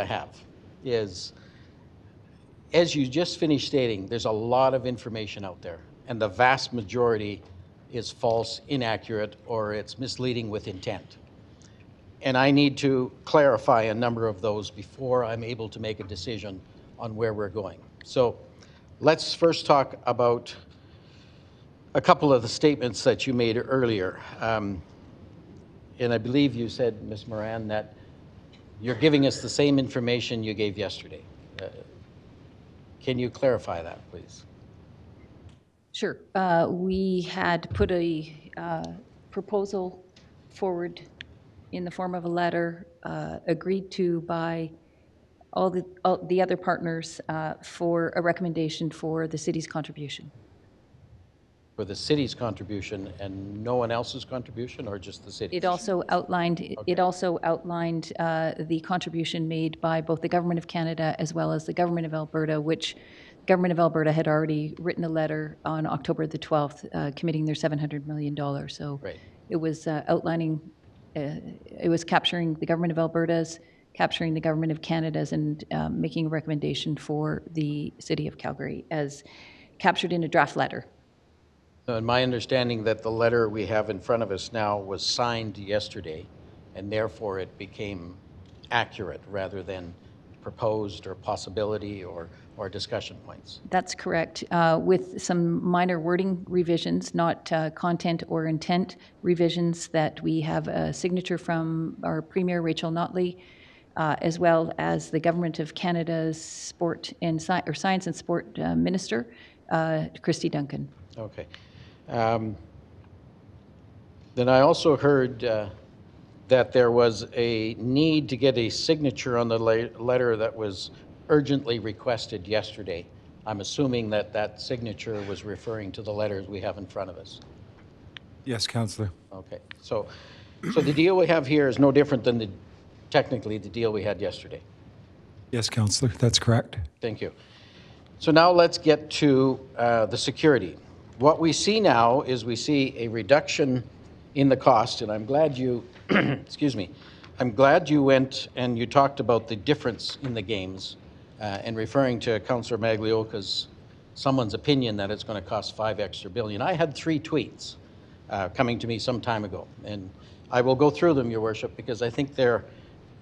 I have is, as you just finished stating, there's a lot of information out there, and the vast majority is false, inaccurate, or it's misleading with intent. And I need to clarify a number of those before I'm able to make a decision on where we're going. So let's first talk about a couple of the statements that you made earlier. And I believe you said, Ms. Moran, that you're giving us the same information you gave yesterday. Can you clarify that, please? Sure. We had put a proposal forward in the form of a letter agreed to by all the other partners for a recommendation for the city's contribution. For the city's contribution and no one else's contribution, or just the city? It also outlined. Okay. It also outlined the contribution made by both the Government of Canada as well as the Government of Alberta, which the Government of Alberta had already written a letter on October the 12th, committing their $700 million. So right. It was outlining. It was capturing the Government of Alberta's, capturing the Government of Canada's, and making a recommendation for the City of Calgary as captured in a draft letter. So in my understanding that the letter we have in front of us now was signed yesterday, and therefore it became accurate rather than proposed or possibility or discussion points. That's correct, with some minor wording revisions, not content or intent revisions, that we have a signature from our Premier, Rachel Notley, as well as the Government of Canada's Sport and Science and Sport Minister, Christy Duncan. Okay. Then I also heard that there was a need to get a signature on the letter that was urgently requested yesterday. I'm assuming that that signature was referring to the letters we have in front of us. Yes, Councillor. Okay. So the deal we have here is no different than technically the deal we had yesterday. Yes, Councillor, that's correct. Thank you. So now let's get to the security. What we see now is we see a reduction in the cost, and I'm glad you, excuse me, I'm glad you went and you talked about the difference in the games and referring to Councillor Maglioka's, someone's opinion that it's going to cost $5 billion. I had 3 tweets coming to me some time ago, and I will go through them, Your Worship, because I think they're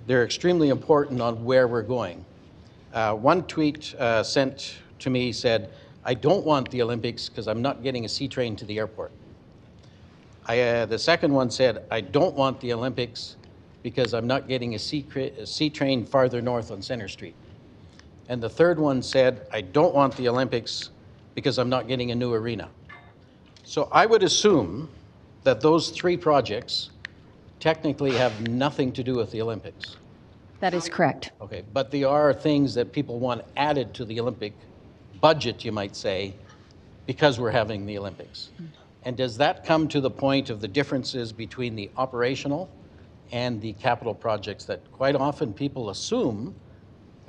extremely important on where we're going. One tweet sent to me said, I don't want the Olympics because I'm not getting a C train to the airport. The second one said, I don't want the Olympics because I'm not getting a C train farther north on Center Street. And the third one said, I don't want the Olympics because I'm not getting a new arena. So I would assume that those 3 projects technically have nothing to do with the Olympics. That is correct. Okay, but there are things that people want added to the Olympic budget, you might say, because we're having the Olympics. And does that come to the point of the differences between the operational and the capital projects that quite often people assume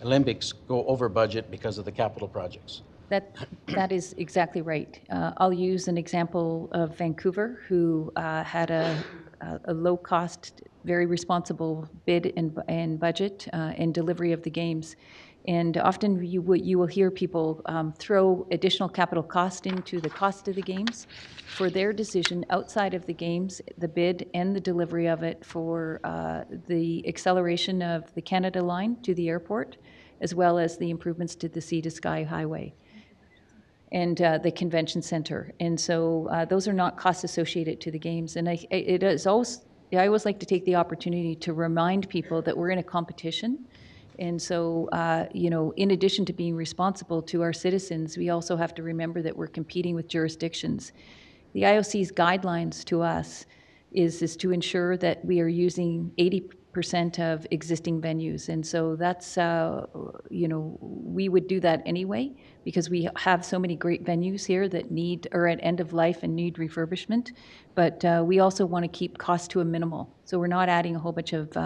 Olympics go over budget because of the capital projects? That is exactly right. I'll use an example of Vancouver, who had a low-cost, very responsible bid and budget and delivery of the games. And often you will hear people throw additional capital cost into the cost of the games for their decision outside of the games, the bid and the delivery of it for the acceleration of the Canada Line to the airport, as well as the improvements to the Sea to Sky Highway and the convention center. And so those are not costs associated to the games. And I always like to take the opportunity to remind people that we're in a competition. And so, in addition to being responsible to our citizens, we also have to remember that we're competing with jurisdictions. The IOC's guidelines to us is to ensure that we are using 80% of existing venues. And so that's, we would do that anyway because we have so many great venues here that are at end of life and need refurbishment. But we also want to keep costs to a minimal. So we're not adding a whole bunch of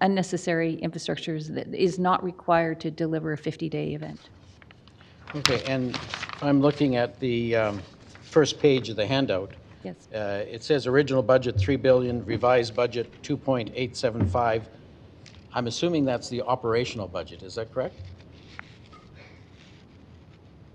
unnecessary infrastructures that is not required to deliver a 50-day event. Okay, and I'm looking at the first page of the handout. Yes. It says original budget $3 billion, revised budget 2.875. I'm assuming that's the operational budget, is that correct?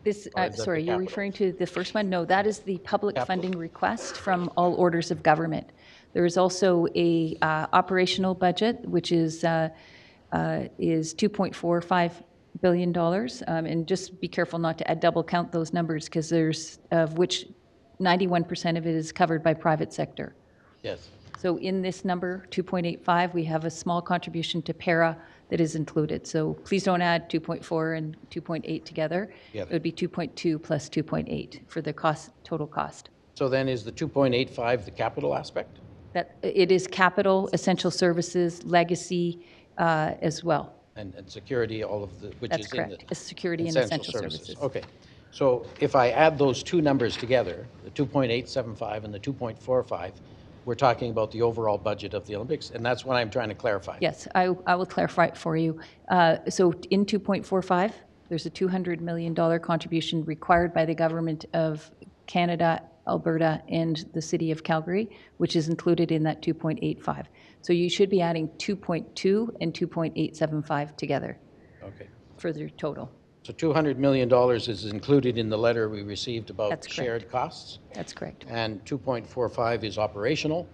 This, Or is that the sorry, you're capital? referring to the first one? No, that is the public Capital. funding request from all orders of government. There is also a operational budget, which is $2.45 billion. And just be careful not to double count those numbers, because there's, of which 91% of it is covered by private sector. Yes. So in this number, 2.85, we have a small contribution to para that is included. So please don't add 2.4 and 2.8 together. Yeah. It would be 2.2 plus 2.8 for the cost, total cost. So then is the 2.85 the capital aspect? That, it is capital, essential services, legacy as well. And security, all of the, which That's is in the correct. Security and essential services. Okay. So if I add those two numbers together, the 2.875 and the 2.45, we're talking about the overall budget of the Olympics, and that's what I'm trying to clarify. Yes, I will clarify it for you. So in 2.45, there's a $200 million contribution required by the government of Canada, Alberta, and the city of Calgary, which is included in that 2.85. So you should be adding 2.2 and 2.875 together Okay. for the total. So $200 million is included in the letter we received about That's correct. shared costs, That's correct. and 2.45 is operational.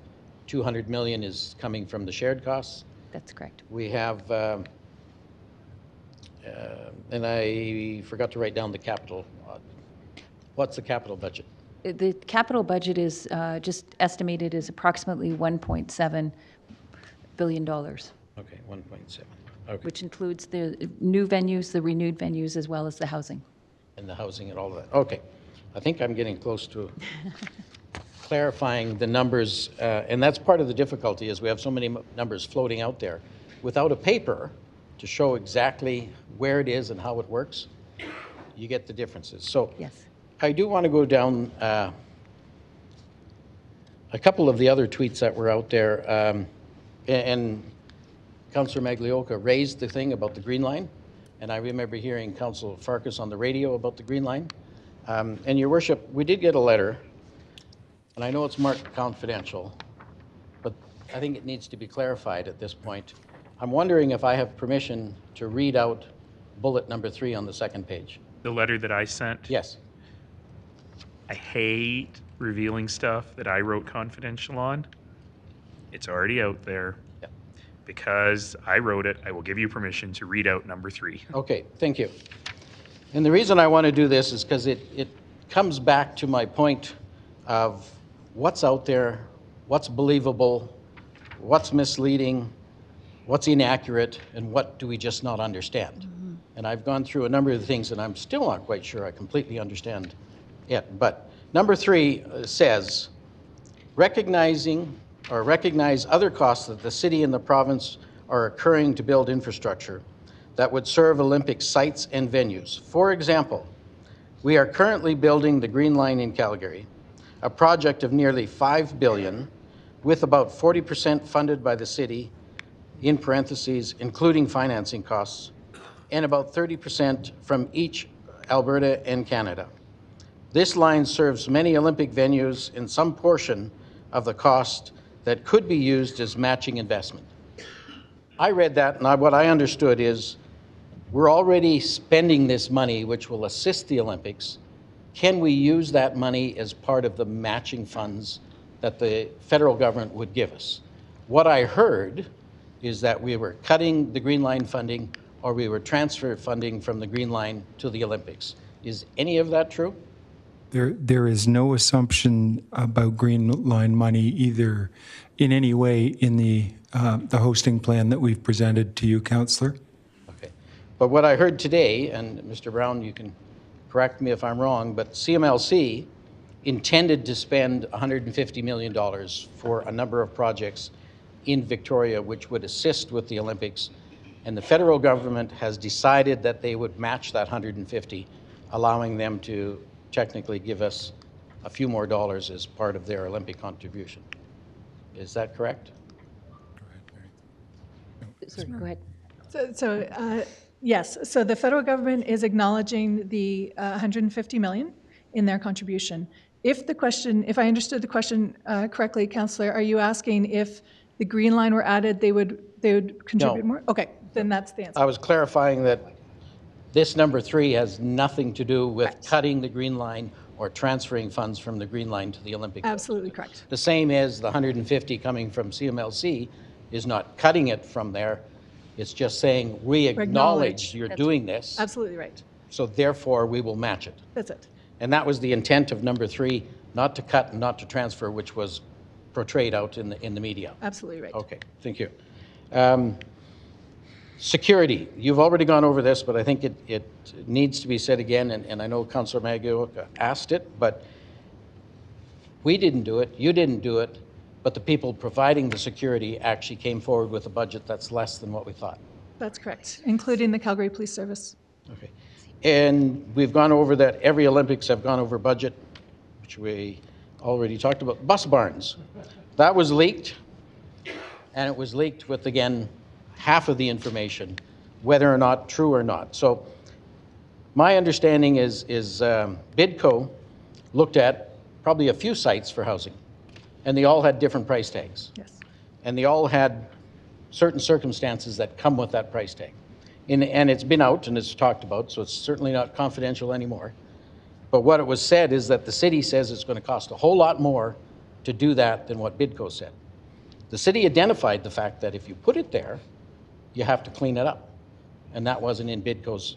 200 million is coming from the shared costs. That's correct. We have, and I forgot to write down the capital. What's the capital budget? The capital budget is just estimated as approximately $1.7 billion, Okay, 1.7. Okay, which includes the new venues, the renewed venues, as well as the housing. and the housing and all of that. Okay, I think I'm getting close to clarifying the numbers, and that's part of the difficulty is we have so many numbers floating out there. Without a paper to show exactly where it is and how it works, you get the differences. So Yes. I do want to go down a couple of the other tweets that were out there, and Councillor Maglioka raised the thing about the Green Line, and I remember hearing Councillor Farkas on the radio about the Green Line. And Your Worship, we did get a letter, and I know it's marked confidential, but I think it needs to be clarified at this point. I'm wondering if I have permission to read out bullet number 3 on the second page. The letter that I sent. Yes. I hate revealing stuff that I wrote confidential on. It's already out there. Yeah. Because I wrote it, I will give you permission to read out number 3. Okay, thank you. And the reason I want to do this is because it comes back to my point of what's out there, what's believable, what's misleading, what's inaccurate, and what do we just not understand. Mm-hmm. And I've gone through a number of the things, and I'm still not quite sure I completely understand it. But number 3 says, recognize other costs that the city and the province are incurring to build infrastructure that would serve Olympic sites and venues. For example, we are currently building the Green Line in Calgary, a project of nearly $5 billion, with about 40% funded by the city, in parentheses, including financing costs, and about 30% from each Alberta and Canada. This line serves many Olympic venues in some portion of the cost that could be used as matching investment. I read that, and what I understood is we're already spending this money, which will assist the Olympics. Can we use that money as part of the matching funds that the federal government would give us? What I heard is that we were cutting the Green Line funding, or we were transfer funding from the Green Line to the Olympics. Is any of that true? There is no assumption about Green Line money either in any way in the hosting plan that we've presented to you, Councillor. Okay. But what I heard today, and Mr. Brown, you can correct me if I'm wrong, but CMLC intended to spend $150 million for a number of projects in Victoria which would assist with the Olympics, and the federal government has decided that they would match that 150, allowing them to technically give us a few more dollars as part of their Olympic contribution. Is that correct? Sorry, go ahead. Yes, so the federal government is acknowledging the 150 million in their contribution. If I understood the question correctly, Councillor, are you asking if the Green Line were added, they would contribute more? Okay, then that's the answer. I was clarifying that this number 3 has nothing to do with Correct. cutting the Green Line or transferring funds from the Green Line to the Olympic Village. Absolutely correct. The same as the 150 coming from CMLC is not cutting it from there. It's just saying, we acknowledge you're doing this, Absolutely right. so therefore we will match it. That's it. And that was the intent of number 3, not to cut and not to transfer, which was portrayed out in the media. Absolutely right. Okay, thank you. Security, you've already gone over this, but I think it needs to be said again, and I know Councillor Magioka asked it, but we didn't do it, you didn't do it, but the people providing the security actually came forward with a budget that's less than what we thought. That's correct, including the Calgary Police Service. Okay. And we've gone over that, every Olympics have gone over budget, which we already talked about. Bus barns, that was leaked, and it was leaked with, again, half of the information, whether or not true or not. So my understanding is Bidco looked at probably a few sites for housing, and they all had different price tags. Yes. And they all had certain circumstances that come with that price tag. And it's been out and it's talked about, so it's certainly not confidential anymore. But what it was said is that the city says it's going to cost a whole lot more to do that than what Bidco said. The city identified the fact that if you put it there, you have to clean it up. And that wasn't in Bidco's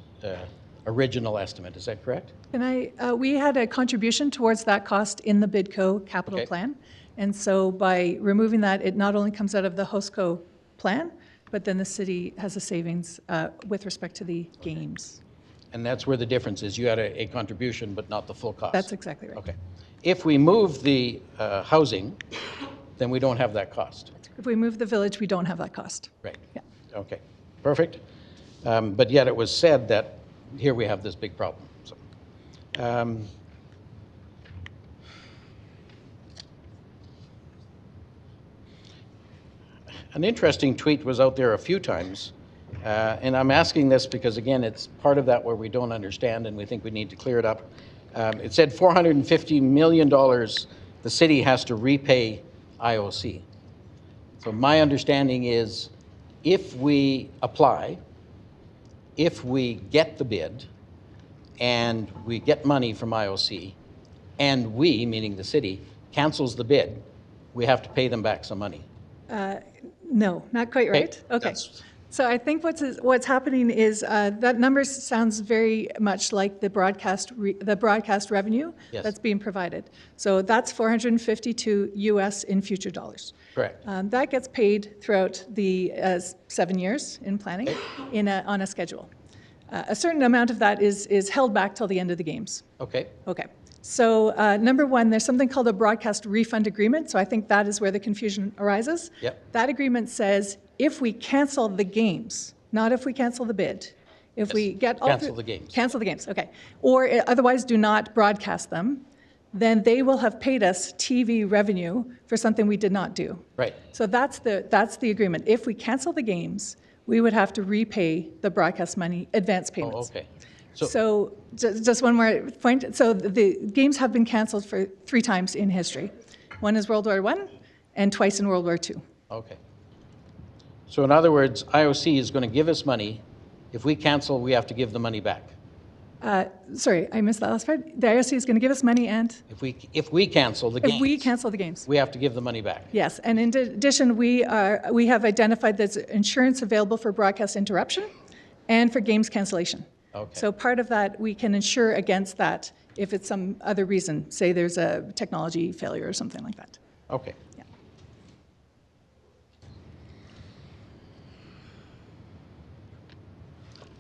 original estimate. Is that correct? And we had a contribution towards that cost in the Bidco capital Okay. plan. And so by removing that, it not only comes out of the HOSCO plan, but then the city has a savings with respect to the games. And that's where the difference is. You had a contribution, but not the full cost. That's exactly right. Okay. If we move the housing, then we don't have that cost. If we move the village, we don't have that cost. Right. Yeah. Okay, perfect. But yet it was said that here we have this big problem. So, an interesting tweet was out there a few times, and I'm asking this because, again, it's part of that where we don't understand and we think we need to clear it up. It said $450 million the city has to repay IOC. So my understanding is if we apply, if we get the bid, and we get money from IOC, and we, meaning the city, cancels the bid, we have to pay them back some money. No, not quite right. Okay. That's- So I think what's happening is that number sounds very much like the broadcast revenue Yes. that's being provided. So that's 452 US in future dollars. Correct. That gets paid throughout the 7 years in planning on a schedule. A certain amount of that is held back till the end of the games. Okay, Okay. So number one, there's something called a broadcast refund agreement. So I think that is where the confusion arises. Yep. That agreement says if we cancel the games, not if we cancel the bid, if we get all cancel through- the games. Cancel the games, okay. Or otherwise do not broadcast them, then they will have paid us TV revenue for something we did not do. right. So that's the agreement. If we cancel the games, we would have to repay the broadcast money advance Oh, payments. okay. So just one more point. So the games have been canceled for 3 times in history. One is World War I and twice in World War II. Okay. So in other words, IOC is going to give us money. If we cancel, we have to give the money back. Sorry, I missed that last part. The IOC is going to give us money and If we cancel the games, if we cancel the games. we have to give the money back. Yes, and in addition, we have identified there's insurance available for broadcast interruption and for games cancellation. Okay. So part of that, we can insure against that if it's some other reason, say there's a technology failure or something like that. Okay. Yeah.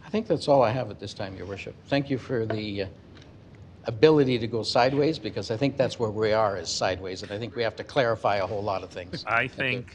I think that's all I have at this time, Your Worship. Thank you for the ability to go sideways, because I think that's where we are, is sideways, and I think we have to clarify a whole lot of things. I think